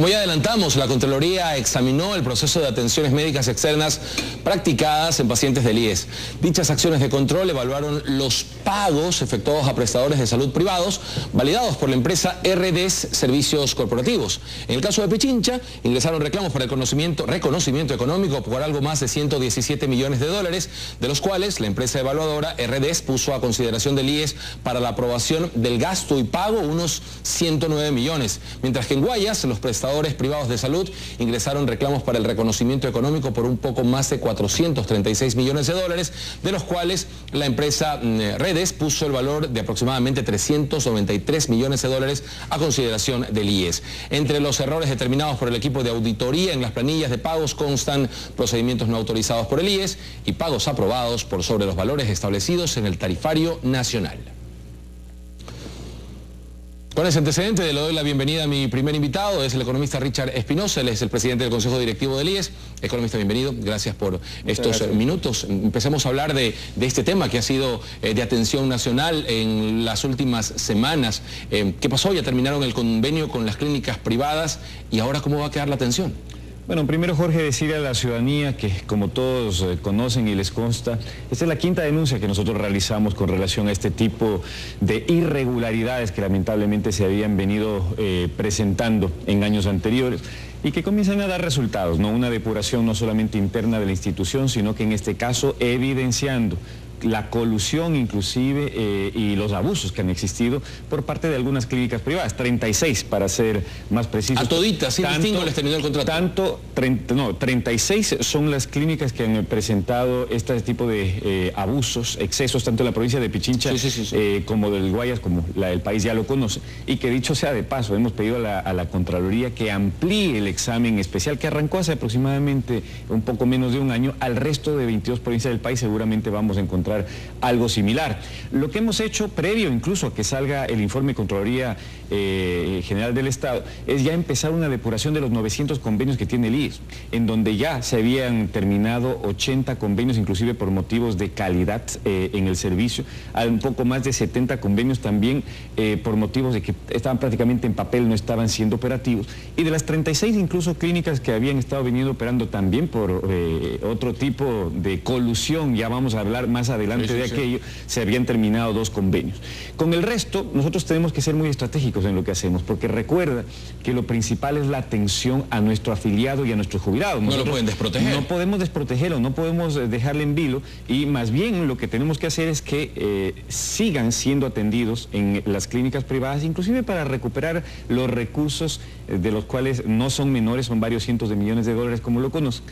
Como ya adelantamos, la Contraloría examinó el proceso de atenciones médicas externas practicadas en pacientes del IES. Dichas acciones de control evaluaron los pagos efectuados a prestadores de salud privados validados por la empresa RDS Servicios Corporativos. En el caso de Pichincha, ingresaron reclamos por el reconocimiento económico por algo más de 117 millones de dólares, de los cuales la empresa evaluadora RDS puso a consideración del IES para la aprobación del gasto y pago unos 109 millones, mientras que en Guayas los prestadores privados de salud ingresaron reclamos para el reconocimiento económico por un poco más de 436 millones de dólares, de los cuales la empresa Redes puso el valor de aproximadamente 393 millones de dólares a consideración del IES. Entre los errores determinados por el equipo de auditoría en las planillas de pagos constan procedimientos no autorizados por el IES y pagos aprobados por sobre los valores establecidos en el tarifario nacional. Con ese antecedente le doy la bienvenida a mi primer invitado, es el economista Richard Espinosa, él es el presidente del Consejo Directivo del IES. Economista, bienvenido, gracias por estos minutos. Empecemos a hablar de este tema que ha sido de atención nacional en las últimas semanas. ¿Qué pasó? Ya terminaron el convenio con las clínicas privadas y ahora ¿cómo va a quedar la atención? Bueno, primero, Jorge, decirle a la ciudadanía que, como todos conocen y les consta, esta es la quinta denuncia que nosotros realizamos con relación a este tipo de irregularidades que lamentablemente se habían venido presentando en años anteriores y que comienzan a dar resultados, ¿no? Una depuración no solamente interna de la institución, sino que en este caso evidenciando la colusión inclusive y los abusos que han existido por parte de algunas clínicas privadas, 36 para ser más precisos. A toditas, sin distingo les terminó el contrato. 36 son las clínicas que han presentado este tipo de abusos, excesos, tanto en la provincia de Pichincha como del Guayas, como el país ya lo conoce, y que dicho sea de paso, hemos pedido a la Contraloría que amplíe el examen especial que arrancó hace aproximadamente un poco menos de un año al resto de 22 provincias del país. Seguramente vamos a encontrar algo similar. Lo que hemos hecho previo incluso a que salga el informe de Contraloría General del Estado es ya empezar una depuración de los 900 convenios que tiene el IES, en donde ya se habían terminado 80 convenios inclusive por motivos de calidad en el servicio, hay un poco más de 70 convenios también por motivos de que estaban prácticamente en papel, no estaban siendo operativos, y de las 36 incluso clínicas que habían estado veniendo operando también por otro tipo de colusión, ya vamos a hablar más adelante de aquello, se habían terminado 2 convenios. Con el resto, nosotros tenemos que ser muy estratégicos en lo que hacemos, porque recuerda que lo principal es la atención a nuestro afiliado y a nuestro jubilado. No lo pueden desproteger. No podemos desprotegerlo, no podemos dejarle en vilo, y más bien lo que tenemos que hacer es que sigan siendo atendidos en las clínicas privadas, inclusive para recuperar los recursos de los cuales no son menores, son varios cientos de millones de dólares, como lo conocen.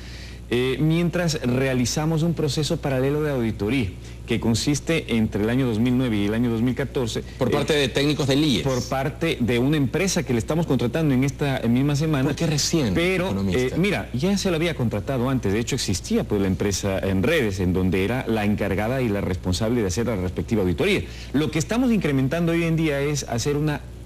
Mientras realizamos un proceso paralelo de auditoría que consiste entre el año 2009 y el año 2014. Por parte de técnicos del IES. Por parte de una empresa que le estamos contratando en esta misma semana. ¿Por qué recién? Pero, mira, ya se lo había contratado antes, de hecho existía pues la empresa en Redes, en donde era la encargada y la responsable de hacer la respectiva auditoría. Lo que estamos incrementando hoy en día es hacer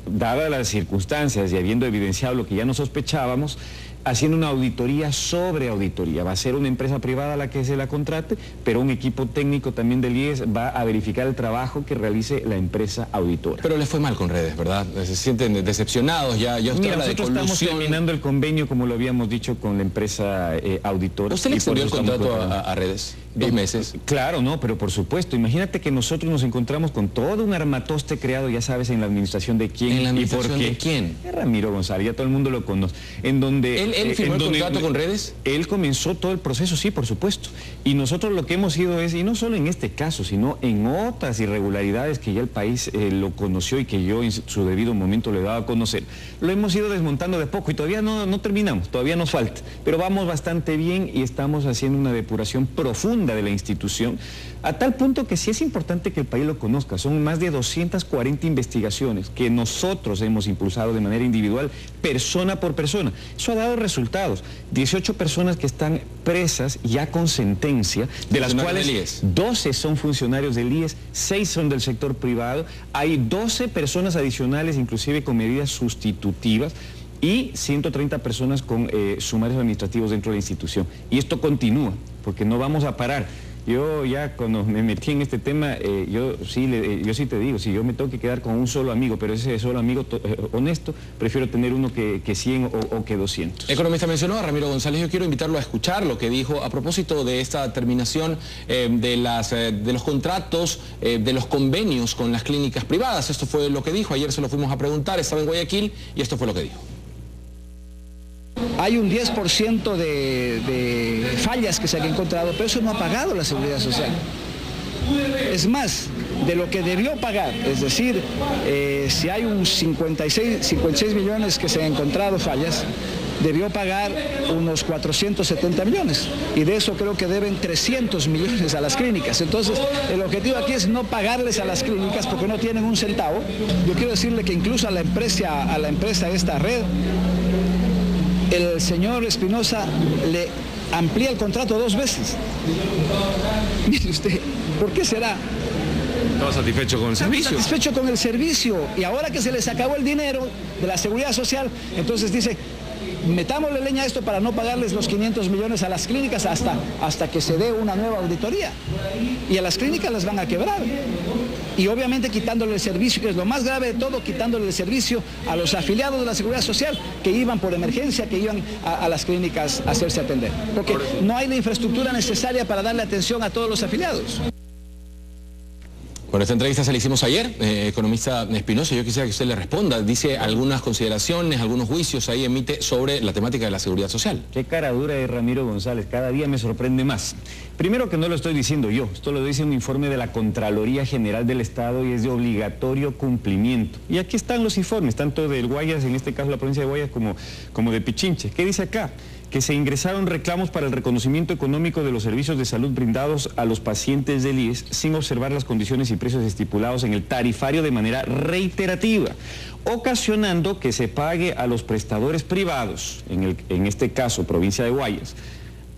dadas las circunstancias y habiendo evidenciado lo que ya no sospechábamos, haciendo una auditoría sobre auditoría. Va a ser una empresa privada la que se la contrate, pero un equipo técnico también del IES va a verificar el trabajo que realice la empresa auditora. Pero les fue mal con Redes, ¿verdad? Se sienten decepcionados, ya usted Mira, habla de nosotros estamos terminando el convenio, como lo habíamos dicho, con la empresa auditora. ¿Usted le extendió el contrato a Redes? 2 meses. Claro, no, pero por supuesto. Imagínate que nosotros nos encontramos con todo un armatoste creado, ya sabes, en la administración de quién. ¿En la administración y por qué. de quién? Ramiro González, ya todo el mundo lo conoce. En donde ¿Él firmó el contrato con Redes? Él comenzó todo el proceso, sí, por supuesto. Y nosotros lo que hemos ido es, y no solo en este caso, sino en otras irregularidades que ya el país lo conoció y que yo en su debido momento le he dado a conocer, lo hemos ido desmontando de poco y todavía no terminamos, todavía nos falta. Pero vamos bastante bien y estamos haciendo una depuración profunda de la institución, a tal punto que sí es importante que el país lo conozca. Son más de 240 investigaciones que nosotros hemos impulsado de manera individual, persona por persona. Eso ha dado resultados. 18 personas que están presas ya con sentencia, de las cuales 12 son funcionarios del IES, 6 son del sector privado. Hay 12 personas adicionales, inclusive con medidas sustitutivas, y 130 personas con sumarios administrativos dentro de la institución. Y esto continúa, porque no vamos a parar. Yo ya cuando me metí en este tema, yo sí te digo, si yo me tengo que quedar con un solo amigo, pero ese solo amigo honesto, prefiero tener uno que 100 o que 200. Economista mencionó a Ramiro González, yo quiero invitarlo a escuchar lo que dijo a propósito de esta terminación de los contratos, de los convenios con las clínicas privadas. Esto fue lo que dijo, ayer se lo fuimos a preguntar, estaba en Guayaquil y esto fue lo que dijo. Hay un 10% de fallas que se han encontrado, pero eso no ha pagado la Seguridad Social. Es más, de lo que debió pagar, es decir, si hay un 56 millones que se han encontrado fallas, debió pagar unos 470 millones y de eso creo que deben 300 millones a las clínicas. Entonces, el objetivo aquí es no pagarles a las clínicas porque no tienen un centavo. Yo quiero decirle que incluso a la empresa esta red, el señor Espinosa le amplía el contrato 2 veces. Mire usted, ¿por qué será? ¿Estaba satisfecho con el servicio? Satisfecho con el servicio. Y ahora que se les acabó el dinero de la Seguridad Social, entonces dice, metámosle leña a esto para no pagarles los 500 millones a las clínicas hasta que se dé una nueva auditoría. Y a las clínicas las van a quebrar. Y obviamente quitándole el servicio, que es lo más grave de todo, quitándole el servicio a los afiliados de la Seguridad Social que iban por emergencia, que iban a las clínicas a hacerse atender. Porque no hay la infraestructura necesaria para darle atención a todos los afiliados. Bueno, esta entrevista se la hicimos ayer, economista Espinosa, yo quisiera que usted le responda. Dice algunas consideraciones, algunos juicios ahí emite sobre la temática de la seguridad social. Qué cara dura de Ramiro González, cada día me sorprende más. Primero que no lo estoy diciendo yo, esto lo dice un informe de la Contraloría General del Estado y es de obligatorio cumplimiento. Y aquí están los informes, tanto del Guayas, en este caso la provincia de Guayas, como de Pichincha. ¿Qué dice acá? Que se ingresaron reclamos para el reconocimiento económico de los servicios de salud brindados a los pacientes del IES sin observar las condiciones y precios estipulados en el tarifario de manera reiterativa, ocasionando que se pague a los prestadores privados, en este caso provincia de Guayas,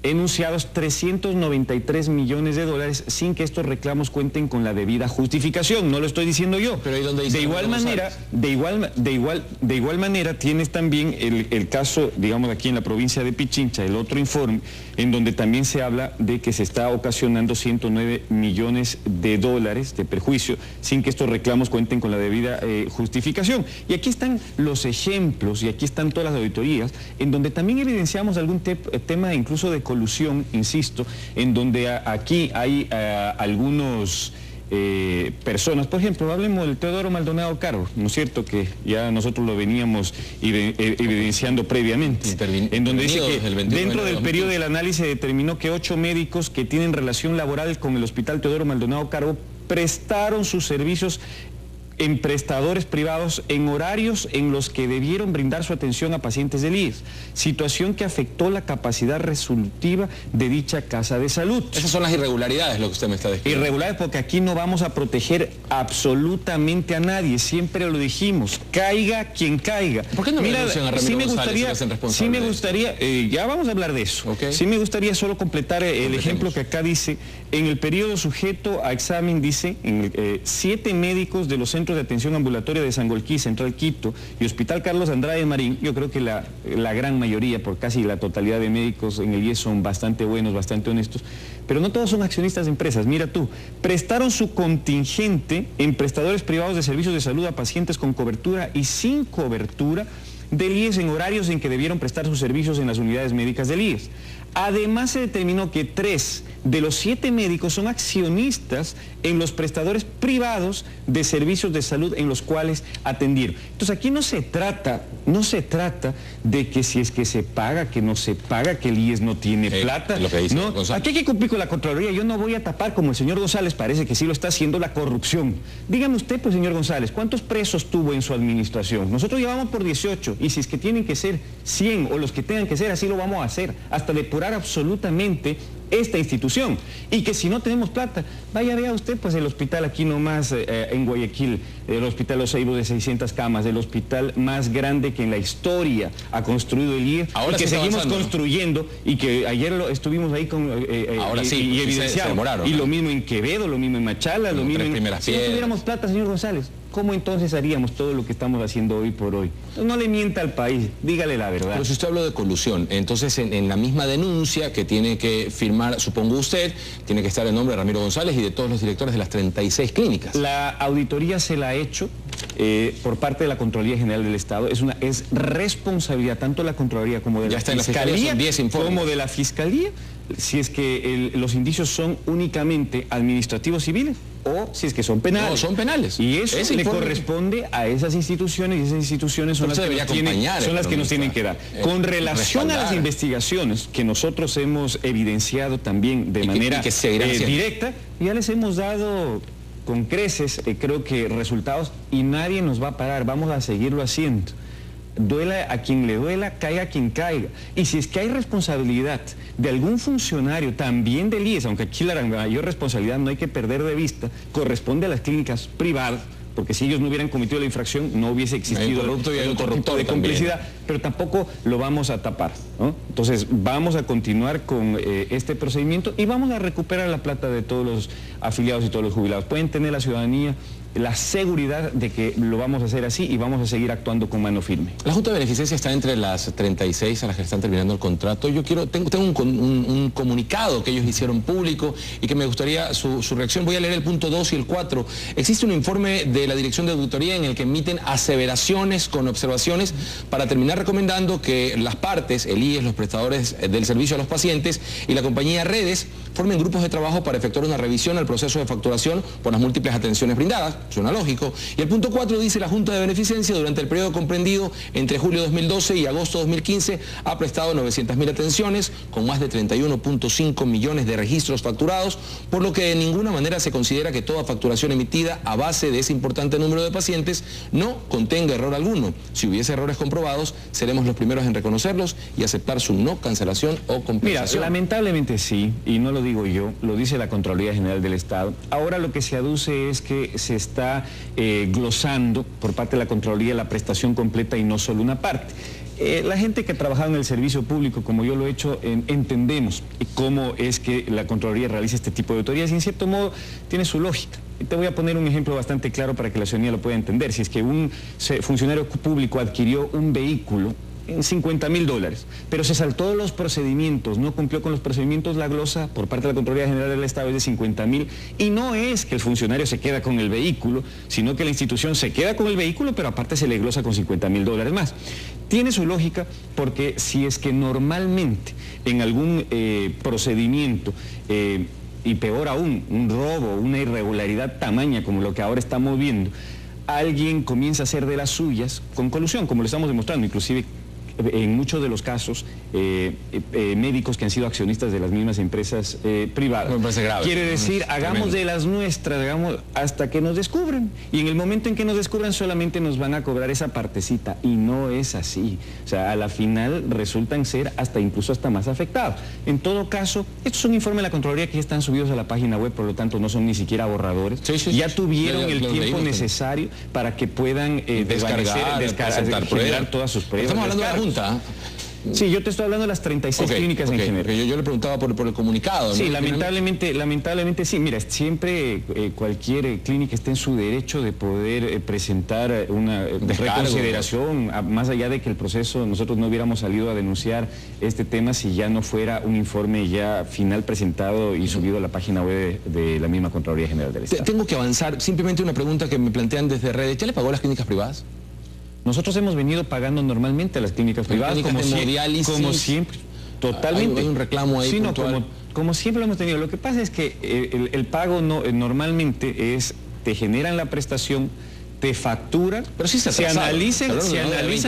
enunciados 393 millones de dólares sin que estos reclamos cuenten con la debida justificación. No lo estoy diciendo yo. Pero ahí donde dice de igual manera tienes también el caso, digamos, aquí en la provincia de Pichincha, el otro informe, en donde también se habla de que se está ocasionando 109 millones de dólares de perjuicio sin que estos reclamos cuenten con la debida justificación. Y aquí están los ejemplos y aquí están todas las auditorías en donde también evidenciamos algún tema incluso de colusión, insisto, en donde aquí hay algunos personas, por ejemplo, hablemos del Teodoro Maldonado Carbo, ¿no es cierto?, que ya nosotros lo veníamos evidenciando previamente, en donde dice que dentro del periodo del análisis se determinó que 8 médicos que tienen relación laboral con el Hospital Teodoro Maldonado Carbo prestaron sus servicios en prestadores privados en horarios en los que debieron brindar su atención a pacientes del IES, situación que afectó la capacidad resolutiva de dicha casa de salud. Esas son las irregularidades, lo que usted me está describiendo. Irregulares porque aquí no vamos a proteger absolutamente a nadie, siempre lo dijimos, caiga quien caiga. ¿Por qué no le denuncian a Ramiro González y lo hacen responsable? Sí me gustaría, ya vamos a hablar de eso, okay. Sí me gustaría solo completar el ejemplo que acá dice, en el periodo sujeto a examen dice, 7 médicos de los centros de atención ambulatoria de Sangolquí, Central Quito y Hospital Carlos Andrade Marín, yo creo que la gran mayoría, por casi la totalidad de médicos en el IES son bastante buenos, bastante honestos, pero no todos son accionistas de empresas. Mira tú, prestaron su contingente en prestadores privados de servicios de salud a pacientes con cobertura y sin cobertura del IES en horarios en que debieron prestar sus servicios en las unidades médicas del IES. Además se determinó que 3 de los 7 médicos son accionistas en los prestadores privados de servicios de salud en los cuales atendieron. Entonces aquí no se trata de que si es que se paga, que no se paga, que el IES no tiene plata. Lo que dice ¿no? Aquí hay que cumplir con la Contraloría. Yo no voy a tapar, como el señor González parece que sí lo está haciendo, la corrupción. Dígame usted, pues, señor González, ¿cuántos presos tuvo en su administración? Nosotros llevamos por 18 y si es que tienen que ser 100 o los que tengan que ser, así lo vamos a hacer, hasta depurar absolutamente esta institución, y que si no tenemos plata, vea usted pues el hospital aquí nomás en Guayaquil, el hospital Los Ceibos de 600 camas, el hospital más grande que en la historia ha construido el IES, y que seguimos construyendo, y que ayer estuvimos ahí con ahora sí, y evidenciamos, y lo mismo en Quevedo, lo mismo en Machala, lo mismo en... Si no tuviéramos plata, señor González, ¿cómo entonces haríamos todo lo que estamos haciendo hoy por hoy? No le mienta al país, dígale la verdad. Pero si usted habló de colusión, entonces en la misma denuncia que tiene que firmar, supongo usted, tiene que estar el nombre de Ramiro González y de todos los directores de las 36 clínicas. La auditoría se la ha hecho por parte de la Contraloría General del Estado. Es responsabilidad tanto de la Contraloría como de la Fiscalía, como de la Fiscalía, si es que los indicios son únicamente administrativos civiles o si es que son penales. No, son penales. Y eso le corresponde a esas instituciones, y esas instituciones son las que nos tienen que dar. Con relación a las investigaciones que nosotros hemos evidenciado también de manera directa, ya les hemos dado con creces, creo que resultados, y nadie nos va a parar, vamos a seguirlo haciendo. Duela a quien le duela, caiga a quien caiga. Y si es que hay responsabilidad de algún funcionario, también del IES, aunque aquí la mayor responsabilidad no hay que perder de vista, corresponde a las clínicas privadas, porque si ellos no hubieran cometido la infracción, no hubiese existido el otro tipo de complicidad, pero tampoco lo vamos a tapar, ¿no? Entonces, vamos a continuar con este procedimiento y vamos a recuperar la plata de todos los afiliados y todos los jubilados. Pueden tener la ciudadanía la seguridad de que lo vamos a hacer así y vamos a seguir actuando con mano firme. La Junta de Beneficencia está entre las 36 a las que están terminando el contrato. Yo tengo un comunicado que ellos hicieron público y que me gustaría su reacción. Voy a leer el punto 2 y el 4. Existe un informe de la Dirección de Auditoría en el que emiten aseveraciones con observaciones para terminar recomendando que las partes, el IES, los prestadores del servicio a los pacientes y la compañía Redes formen grupos de trabajo para efectuar una revisión al proceso de facturación por las múltiples atenciones brindadas. Suena lógico. Y el punto 4 dice: la Junta de Beneficencia durante el periodo comprendido entre julio 2012 y agosto 2015 ha prestado 900.000 atenciones con más de 31.5 millones de registros facturados, por lo que de ninguna manera se considera que toda facturación emitida a base de ese importante número de pacientes no contenga error alguno. Si hubiese errores comprobados, seremos los primeros en reconocerlos y aceptar su no cancelación o compensación. Mira, lamentablemente sí, y no lo digo yo, lo dice la Contraloría General del Estado. Ahora lo que se aduce es que se está glosando por parte de la Contraloría la prestación completa y no solo una parte. La gente que ha trabajado en el servicio público, como yo lo he hecho, entendemos cómo es que la Contraloría realiza este tipo de auditorías y en cierto modo tiene su lógica. Y te voy a poner un ejemplo bastante claro para que la ciudadanía lo pueda entender. Si es que un funcionario público adquirió un vehículo en $50.000, pero se saltó los procedimientos, no cumplió con los procedimientos, la glosa por parte de la Contraloría General del Estado es de $50.000, y no es que el funcionario se queda con el vehículo, sino que la institución se queda con el vehículo, pero aparte se le glosa con $50.000 más. Tiene su lógica porque si es que normalmente en algún procedimiento, y peor aún, un robo, una irregularidad tamaña como lo que ahora estamos viendo, alguien comienza a hacer de las suyas con colusión, como lo estamos demostrando, inclusive en muchos de los casos, médicos que han sido accionistas de las mismas empresas privadas. Me parece grave. Quiere decir, hagamos de las nuestras, hagamos hasta que nos descubran. Y en el momento en que nos descubran solamente nos van a cobrar esa partecita. Y no es así. O sea, a la final resultan ser incluso hasta más afectados. En todo caso, esto es un informe de la Contraloría que ya están subidos a la página web, por lo tanto no son ni siquiera borradores. Ya tuvieron el tiempo necesario para que puedan generar todas sus pruebas. Estamos hablando de la Junta. Sí, yo te estoy hablando de las 36 clínicas en general. Yo le preguntaba por el comunicado, ¿no? Sí, lamentablemente sí. Mira, siempre cualquier clínica está en su derecho de poder presentar una reconsideración, más allá de que el proceso, nosotros no hubiéramos salido a denunciar este tema si ya no fuera un informe ya final presentado y subido a la página web de la misma Contraloría General del Estado. Tengo que avanzar. Simplemente una pregunta que me plantean desde redes. ¿Ya le pagó a las clínicas privadas? Nosotros hemos venido pagando normalmente a las clínicas privadas, como siempre, totalmente. Hay un reclamo ahí puntual. Como siempre lo hemos tenido. Lo que pasa es que el pago normalmente es, te generan la prestación, te facturan, pero sí se analizan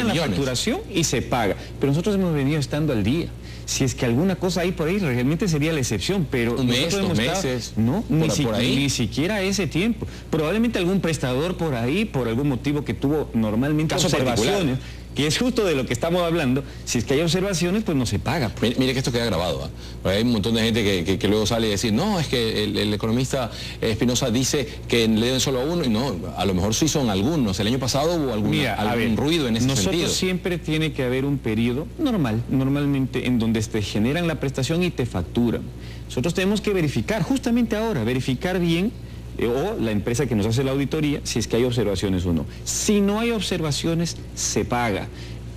la facturación y se paga. Pero nosotros hemos venido estando al día. Si es que alguna cosa hay por ahí, realmente sería la excepción, pero un mes, 2 meses, no, ni siquiera ese tiempo. Probablemente algún prestador por ahí, por algún motivo que tuvo normalmente observaciones, que es justo de lo que estamos hablando. Si es que hay observaciones, pues no se paga. Pues. Mire que esto queda grabado, ¿eh? Hay un montón de gente que luego sale y decir, no, es que el economista Espinosa dice que le den solo a uno, y no, a lo mejor sí son algunos. El año pasado hubo algún ruido en ese sentido. Nosotros siempre tiene que haber un periodo normalmente en donde te generan la prestación y te facturan. Nosotros tenemos que verificar, justamente ahora, verificar bien o la empresa que nos hace la auditoría, si es que hay observaciones o no. Si no hay observaciones, se paga.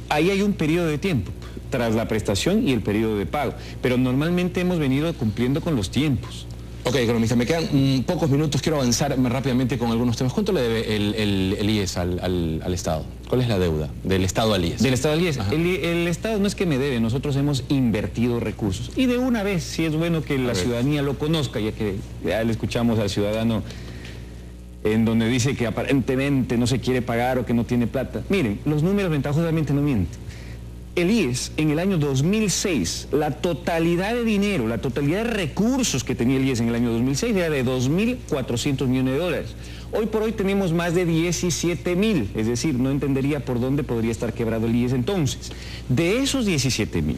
Ahí hay un periodo de tiempo, tras la prestación y el periodo de pago, pero normalmente hemos venido cumpliendo con los tiempos. Ok, economista, me quedan pocos minutos, quiero avanzar rápidamente con algunos temas. ¿Cuánto le debe el IES al Estado? ¿Cuál es la deuda del Estado al IES? Del Estado al IES. El Estado no es que me debe, nosotros hemos invertido recursos. Y de una vez, sí es bueno que la ciudadanía lo conozca, ya que ya le escuchamos al ciudadano en donde dice que aparentemente no se quiere pagar o que no tiene plata. Miren, los números ventajosamente no mienten. El IES, en el año 2006, la totalidad de dinero, la totalidad de recursos que tenía el IES en el año 2006 era de 2.400 millones de dólares. Hoy por hoy tenemos más de 17.000, es decir, no entendería por dónde podría estar quebrado el IES entonces. De esos 17.000,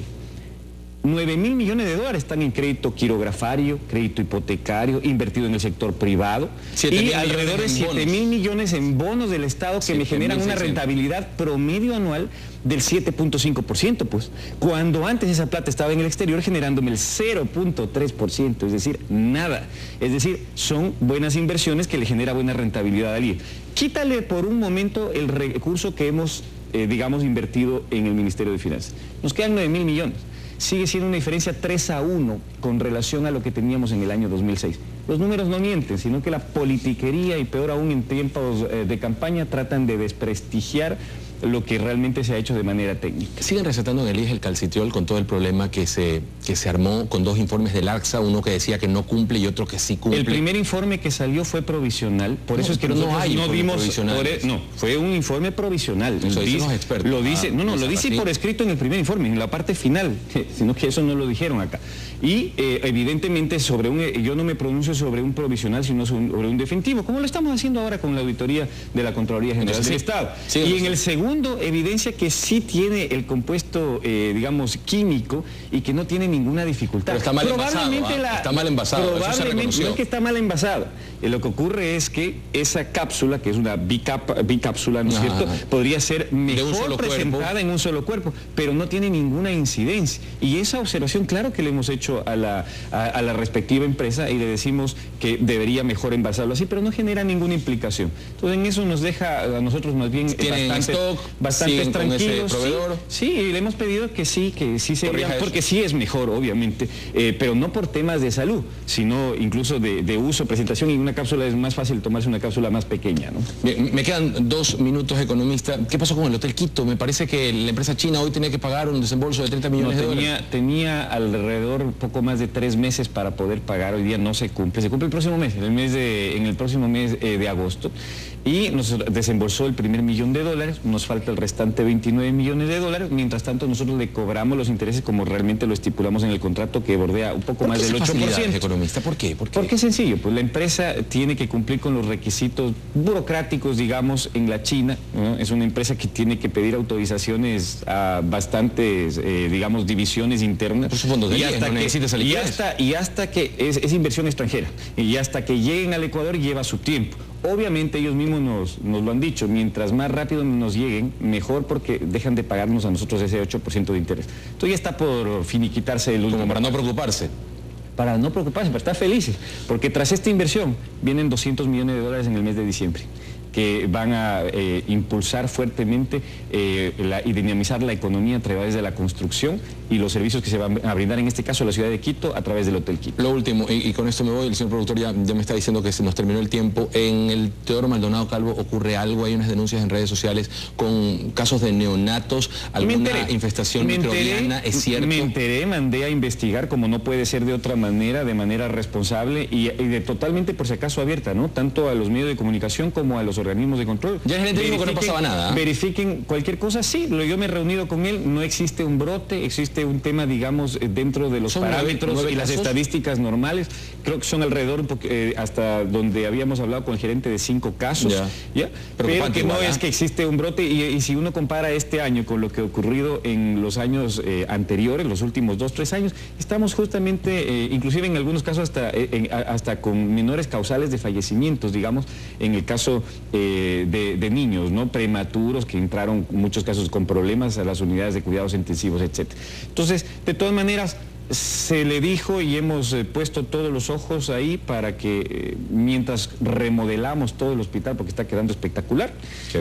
9.000 millones de dólares están en crédito quirografario, crédito hipotecario, invertido en el sector privado, y alrededor de 7.000 millones en bonos del Estado que me generan una rentabilidad promedio anual del 7.5%, pues, cuando antes esa plata estaba en el exterior generándome el 0.3%, es decir, nada. Es decir, son buenas inversiones que le genera buena rentabilidad al IES. Quítale por un momento el recurso que hemos, digamos, invertido en el Ministerio de Finanzas. Nos quedan 9.000 millones. Sigue siendo una diferencia 3-1 con relación a lo que teníamos en el año 2006. Los números no mienten, sino que la politiquería y peor aún en tiempos de campaña tratan de desprestigiar lo que realmente se ha hecho de manera técnica. Siguen recetando en el IES el calcitriol con todo el problema que se armó con dos informes del AXA, uno que decía que no cumple y otro que sí cumple. El primer informe que salió fue provisional, por eso es que nosotros no dimos... No, fue un informe provisional. Eso dicen los expertos. Lo dice, lo dice por escrito en el primer informe, en la parte final, sino que eso no lo dijeron acá. Y evidentemente yo no me pronuncio sobre un provisional, sino sobre un definitivo, como lo estamos haciendo ahora con la auditoría de la Contraloría General del Estado. Sí, y en el segundo evidencia que sí tiene el compuesto, digamos, químico y que no tiene ninguna dificultad. Pero está mal envasado, está mal envasado. Probablemente no es que está mal envasado. Lo que ocurre es que esa cápsula, que es una bicápsula, ¿no es cierto?, podría ser mejor presentada en un solo cuerpo, pero no tiene ninguna incidencia. Y esa observación, claro que le hemos hecho a la respectiva empresa y le decimos que debería mejor envasarlo así, pero no genera ninguna implicación. Entonces en eso nos deja a nosotros más bien bastante tranquilos. Sí, y le hemos pedido que sí sería, porque sí es mejor, obviamente, pero no por temas de salud, sino incluso de uso, presentación, y una cápsula es más fácil tomarse una cápsula más pequeña, ¿no? Bien, me quedan 2 minutos, economista. ¿Qué pasó con el Hotel Quito? Me parece que la empresa china hoy tenía que pagar un desembolso de 30 millones de dólares. Tenía alrededor poco más de 3 meses para poder pagar. Hoy día no se cumple el próximo mes, en el próximo mes de agosto, y nos desembolsó el primer $1 millón, nos falta el restante 29 millones de dólares. Mientras tanto nosotros le cobramos los intereses como realmente lo estipulamos en el contrato, que bordea un poco más del 8%. Economista, ¿por qué? Porque es sencillo, pues la empresa tiene que cumplir con los requisitos burocráticos, digamos, en la China, ¿no? Es una empresa que tiene que pedir autorizaciones a bastantes, digamos, divisiones internas. Por supuesto, y hasta que es inversión extranjera, y hasta que lleguen al Ecuador lleva su tiempo. Obviamente ellos mismos nos lo han dicho, mientras más rápido nos lleguen, mejor, porque dejan de pagarnos a nosotros ese 8% de interés. Entonces ya está por finiquitarse el último. Como para no preocuparse. Para no preocuparse, para estar felices, porque tras esta inversión vienen 200 millones de dólares en el mes de diciembre, que van a impulsar fuertemente y dinamizar la economía a través de la construcción y los servicios que se van a brindar, en este caso a la ciudad de Quito, a través del Hotel Quito. Lo último, y con esto me voy, el señor productor ya me está diciendo que se nos terminó el tiempo. En el Teodoro Maldonado Calvo ocurre algo, hay unas denuncias en redes sociales con casos de neonatos, alguna infestación microbiana, ¿es cierto? Me enteré, mandé a investigar, como no puede ser de otra manera, de manera responsable y de totalmente, por si acaso, abierta, ¿no? Tanto a los medios de comunicación como a los organismos de control. Ya el gerente dijo que no pasaba nada. Verifiquen cualquier cosa, sí, yo me he reunido con él, no existe un brote, existe un tema, digamos, dentro de los parámetros y las estadísticas normales. Creo que son alrededor, hasta donde habíamos hablado con el gerente, de 5 casos. ¿Ya? Pero que no es que existe un brote, y si uno compara este año con lo que ha ocurrido en los años anteriores, los últimos 2-3 años, estamos justamente, inclusive en algunos casos hasta con menores causales de fallecimientos, digamos, en el caso de niños, ¿no?, prematuros, que entraron en muchos casos con problemas a las unidades de cuidados intensivos, etc. Entonces, de todas maneras, Se le dijo y hemos puesto todos los ojos ahí para que mientras remodelamos todo el hospital, porque está quedando espectacular,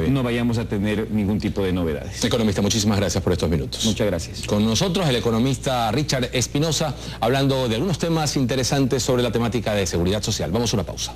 no vayamos a tener ningún tipo de novedades. Economista, muchísimas gracias por estos minutos. Muchas gracias. Con nosotros el economista Richard Espinosa, hablando de algunos temas interesantes sobre la temática de seguridad social. Vamos a una pausa.